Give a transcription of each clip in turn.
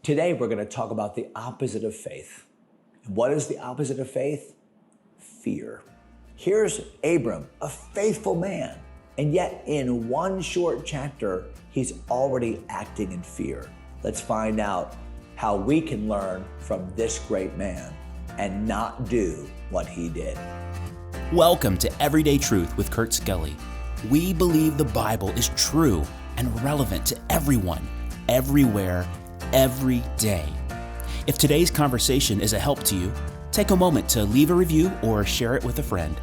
Today, we're going to talk about the opposite of faith. What is the opposite of faith? Fear. Here's Abram, a faithful man, and yet in one short chapter, he's already acting in fear. Let's find out how we can learn from this great man and not do what he did. Welcome to Everyday Truth with Kurt Skelly. We believe the Bible is true and relevant to everyone, everywhere, every day. If today's conversation is a help to you, take a moment to leave a review or share it with a friend.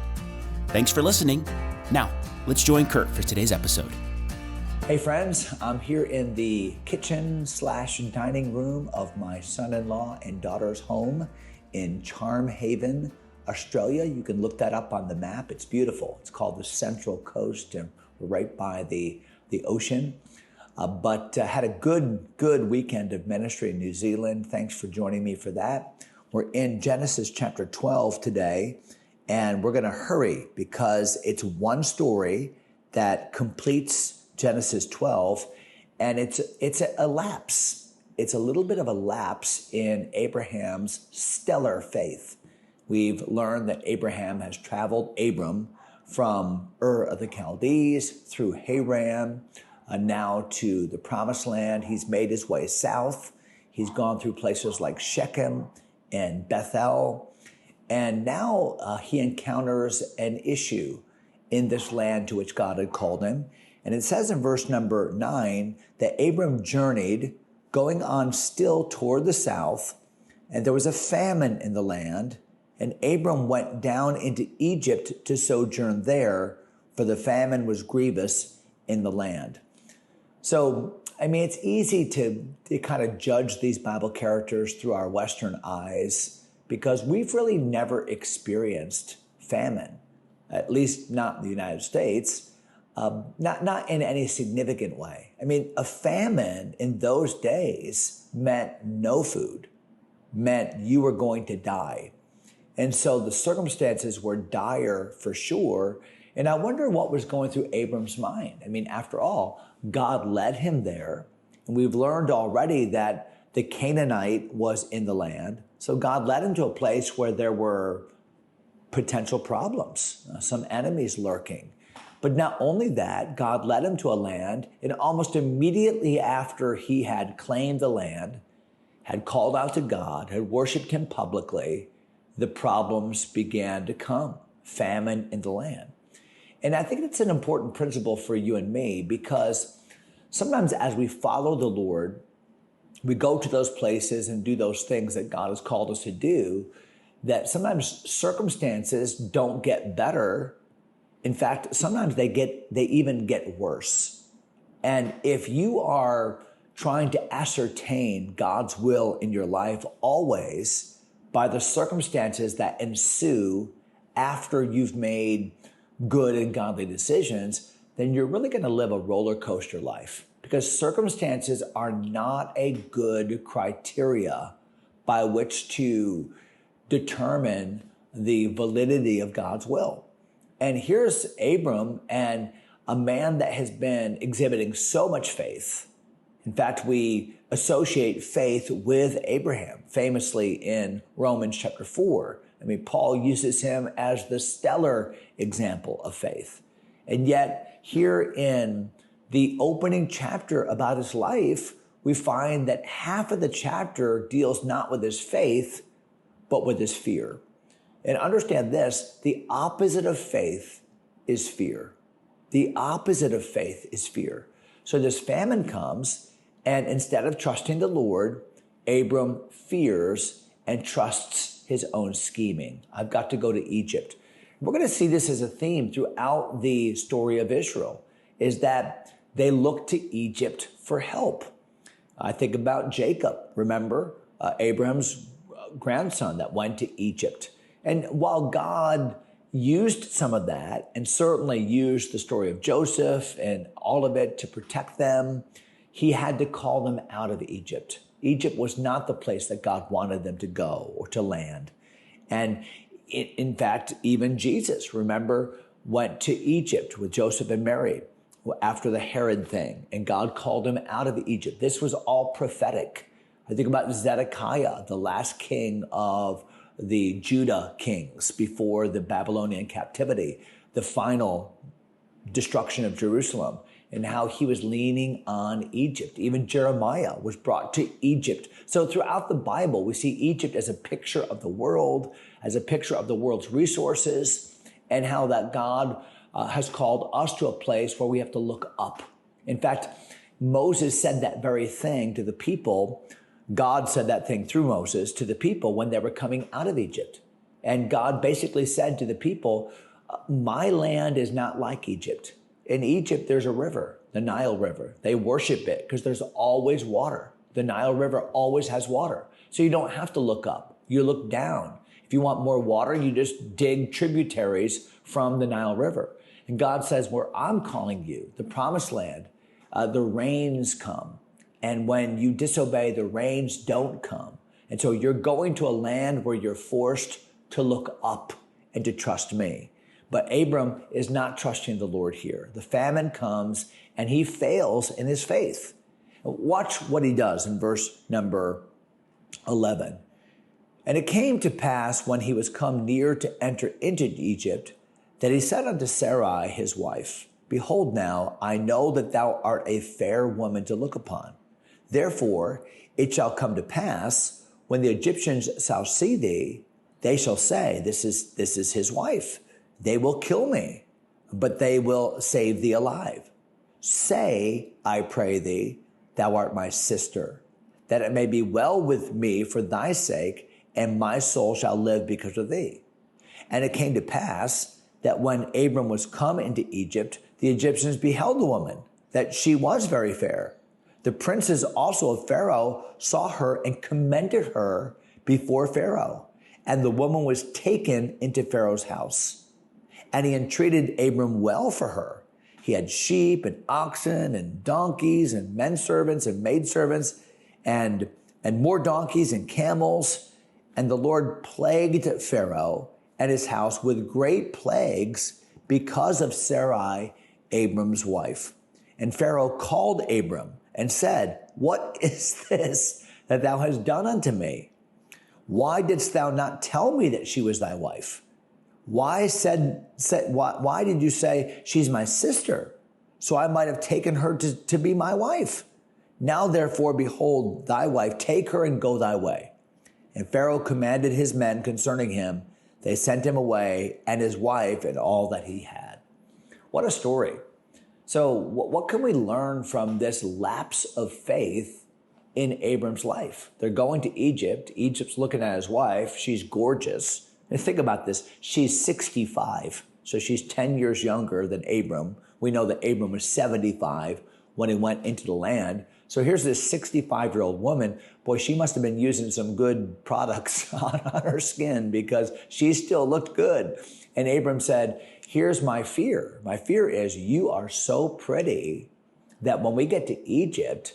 Thanks for listening. Now, let's join Kurt for today's episode. Hey friends, I'm here in the kitchen/dining room of my son-in-law and daughter's home in Charm Haven, Australia. You can look that up on the map. It's beautiful. It's called the Central Coast, and we're right by the ocean. But had a good weekend of ministry in New Zealand. Thanks for joining me for that. We're in Genesis chapter 12 today, and we're going to hurry because it's one story that completes Genesis 12, and it's a lapse. It's a little bit of a lapse in Abraham's stellar faith. We've learned that Abraham has traveled, Abram, from Ur of the Chaldees through Haran, now to the Promised Land. He's made his way south. He's gone through places like Shechem and Bethel. And now he encounters an issue in this land to which God had called him. And it says in verse number 9 that Abram journeyed, going on still toward the south, and there was a famine in the land. And Abram went down into Egypt to sojourn there, for the famine was grievous in the land. So, it's easy to kind of judge these Bible characters through our Western eyes because we've really never experienced famine, at least not in the United States, not in any significant way. A famine in those days meant no food, meant you were going to die. And so the circumstances were dire for sure. And I wonder what was going through Abram's mind. After all, God led him there. And we've learned already that the Canaanite was in the land. So God led him to a place where there were potential problems, some enemies lurking. But not only that, God led him to a land, and almost immediately after he had claimed the land, had called out to God, had worshiped him publicly, the problems began to come, famine in the land. And I think it's an important principle for you and me because sometimes as we follow the Lord, we go to those places and do those things that God has called us to do, that sometimes circumstances don't get better. In fact, sometimes they even get worse. And if you are trying to ascertain God's will in your life always by the circumstances that ensue after you've made good and godly decisions, then you're really going to live a roller coaster life because circumstances are not a good criteria by which to determine the validity of God's will. And here's Abram, and a man that has been exhibiting so much faith. In fact, we associate faith with Abraham, famously in Romans chapter 4. Paul uses him as the stellar example of faith. And yet, here in the opening chapter about his life, we find that half of the chapter deals not with his faith, but with his fear. And understand this, the opposite of faith is fear. The opposite of faith is fear. So this famine comes, and instead of trusting the Lord, Abram fears and trusts his own scheming. I've got to go to Egypt. We're going to see this as a theme throughout the story of Israel, is that they look to Egypt for help. I think about Jacob, remember, Abraham's grandson that went to Egypt. And while God used some of that and certainly used the story of Joseph and all of it to protect them, he had to call them out of Egypt. Egypt was not the place that God wanted them to go or to land. And in fact, even Jesus, remember, went to Egypt with Joseph and Mary after the Herod thing, and God called him out of Egypt. This was all prophetic. I think about Zedekiah, the last king of the Judah kings before the Babylonian captivity, the final destruction of Jerusalem, and how he was leaning on Egypt. Even Jeremiah was brought to Egypt. So throughout the Bible, we see Egypt as a picture of the world, as a picture of the world's resources, and how that God has called us to a place where we have to look up. In fact, Moses said that very thing to the people. God said that thing through Moses to the people when they were coming out of Egypt. And God basically said to the people, my land is not like Egypt. In Egypt, there's a river, the Nile River. They worship it because there's always water. The Nile River always has water. So you don't have to look up. You look down. If you want more water, you just dig tributaries from the Nile River. And God says, where I'm calling you, the promised land, the rains come. And when you disobey, the rains don't come. And so you're going to a land where you're forced to look up and to trust me. But Abram is not trusting the Lord here. The famine comes and he fails in his faith. Watch what he does in verse number 11. And it came to pass when he was come near to enter into Egypt, that he said unto Sarai, his wife, behold now, I know that thou art a fair woman to look upon. Therefore, it shall come to pass when the Egyptians shall see thee, they shall say, this is his wife. They will kill me, but they will save thee alive. Say, I pray thee, thou art my sister, that it may be well with me for thy sake, and my soul shall live because of thee. And it came to pass that when Abram was come into Egypt, the Egyptians beheld the woman, that she was very fair. The princes also of Pharaoh saw her and commended her before Pharaoh. And the woman was taken into Pharaoh's house. And he entreated Abram well for her. He had sheep and oxen and donkeys and men servants and maidservants and more donkeys and camels. And the Lord plagued Pharaoh and his house with great plagues because of Sarai, Abram's wife. And Pharaoh called Abram and said, what is this that thou hast done unto me? Why didst thou not tell me that she was thy wife? Why did you say, she's my sister? So I might have taken her to be my wife. Now therefore, behold, thy wife, take her and go thy way. And Pharaoh commanded his men concerning him. They sent him away and his wife and all that he had. What a story. So what can we learn from this lapse of faith in Abram's life? They're going to Egypt. Egypt's looking at his wife. She's gorgeous. And think about this. She's 65. So she's 10 years younger than Abram. We know that Abram was 75 when he went into the land. So here's this 65-year-old woman. Boy, she must have been using some good products on her skin because she still looked good. And Abram said, here's my fear. My fear is you are so pretty that when we get to Egypt,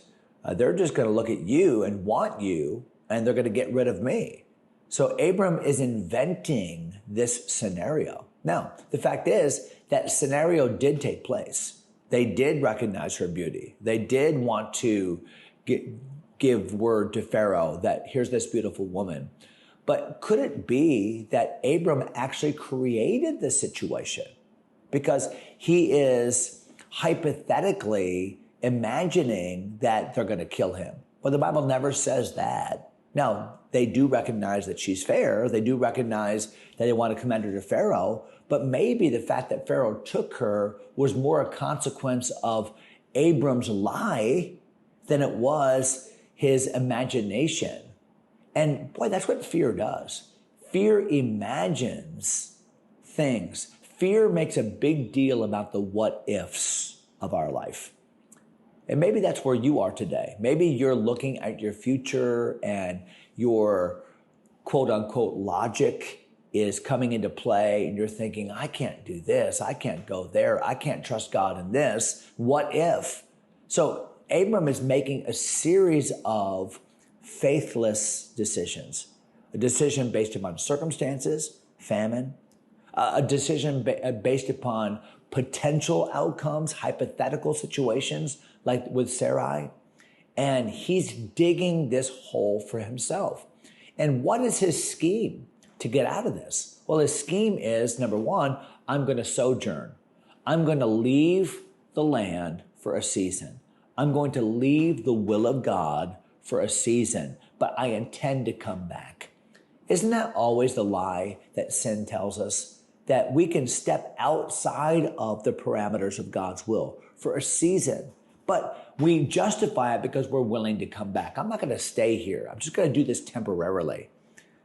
they're just going to look at you and want you, and they're going to get rid of me. So Abram is inventing this scenario. Now, the fact is that scenario did take place. They did recognize her beauty. They did want to give word to Pharaoh that here's this beautiful woman. But could it be that Abram actually created this situation? Because he is hypothetically imagining that they're going to kill him. But the Bible never says that. Now, they do recognize that she's fair. They do recognize that they want to commend her to Pharaoh. But maybe the fact that Pharaoh took her was more a consequence of Abram's lie than it was his imagination. And boy, that's what fear does. Fear imagines things. Fear makes a big deal about the what ifs of our life. And maybe that's where you are today. Maybe you're looking at your future and your quote unquote logic is coming into play and you're thinking, I can't do this. I can't go there. I can't trust God in this. What if? So Abram is making a series of faithless decisions. A decision based upon circumstances, famine, a decision based upon potential outcomes, hypothetical situations like with Sarai, And he's digging this hole for himself. And what is his scheme to get out of this? Well, his scheme is, number one, I'm going to sojourn. I'm going to leave the land for a season. I'm going to leave the will of God for a season, but I intend to come back. Isn't that always the lie that sin tells us? That we can step outside of the parameters of God's will for a season, but we justify it because we're willing to come back. I'm not going to stay here. I'm just going to do this temporarily.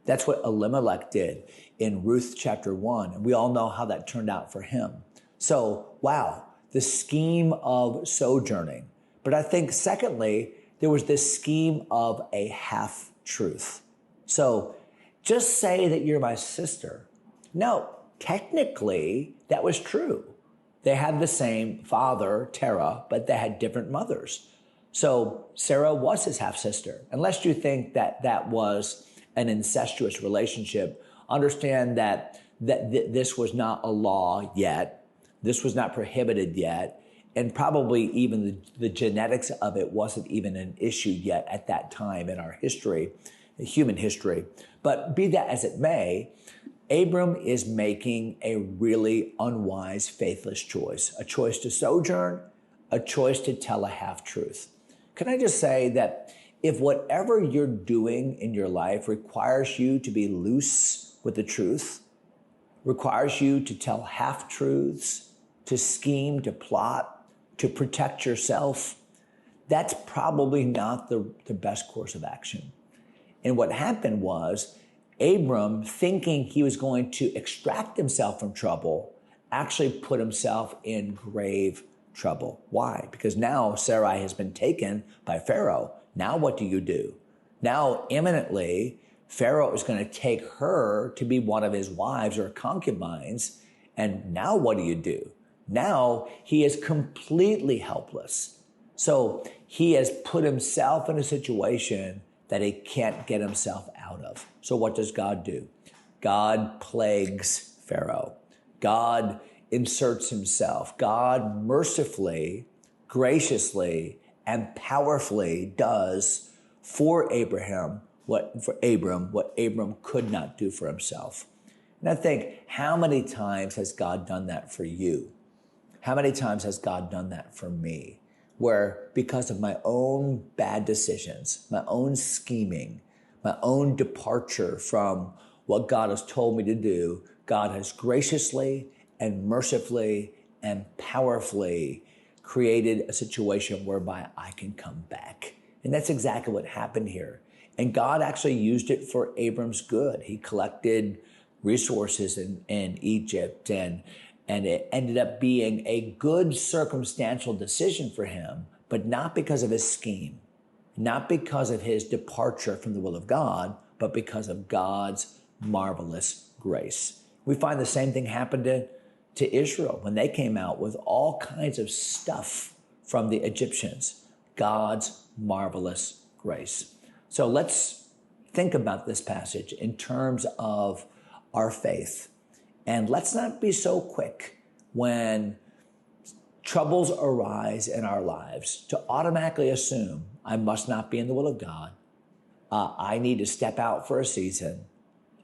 That's what Elimelech did in Ruth chapter 1. And we all know how that turned out for him. So, wow, the scheme of sojourning. But I think secondly, there was this scheme of a half-truth. So just say that you're my sister. No, technically that was true. They had the same father, Terah, but they had different mothers. So Sarah was his half-sister. Unless you think that that was an incestuous relationship, understand that this was not a law yet. This was not prohibited yet. And probably even the genetics of it wasn't even an issue yet at that time in our history, human history. But be that as it may, Abram is making a really unwise, faithless choice, a choice to sojourn, a choice to tell a half-truth. Can I just say that if whatever you're doing in your life requires you to be loose with the truth, requires you to tell half-truths, to scheme, to plot, to protect yourself, that's probably not the best course of action. And what happened was Abram, thinking he was going to extract himself from trouble, actually put himself in grave trouble. Why? Because now Sarai has been taken by Pharaoh. Now what do you do? Now imminently, Pharaoh is going to take her to be one of his wives or concubines. And now what do? Now he is completely helpless. So he has put himself in a situation that he can't get himself out of. So what does God do? God plagues Pharaoh. God inserts himself. God mercifully, graciously, and powerfully does for Abram what Abram could not do for himself. And I think, how many times has God done that for you? How many times has God done that for me? Where because of my own bad decisions, my own scheming, my own departure from what God has told me to do, God has graciously and mercifully and powerfully created a situation whereby I can come back. And that's exactly what happened here. And God actually used it for Abram's good. He collected resources in Egypt, and it ended up being a good circumstantial decision for him, but not because of his scheme, not because of his departure from the will of God, but because of God's marvelous grace. We find the same thing happened to Israel when they came out with all kinds of stuff from the Egyptians. God's marvelous grace. So let's think about this passage in terms of our faith. And let's not be so quick when troubles arise in our lives to automatically assume I must not be in the will of God. I need to step out for a season.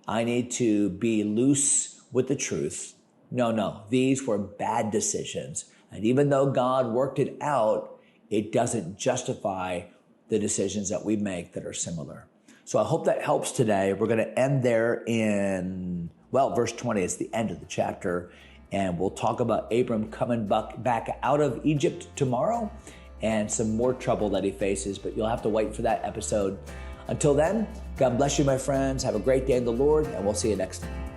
I need to be loose with the truth. No, these were bad decisions. And even though God worked it out, it doesn't justify the decisions that we make that are similar. So I hope that helps today. We're going to end there in, verse 20 is the end of the chapter. And we'll talk about Abram coming back out of Egypt tomorrow and some more trouble that he faces, but you'll have to wait for that episode. Until then, God bless you, my friends. Have a great day in the Lord, and we'll see you next time.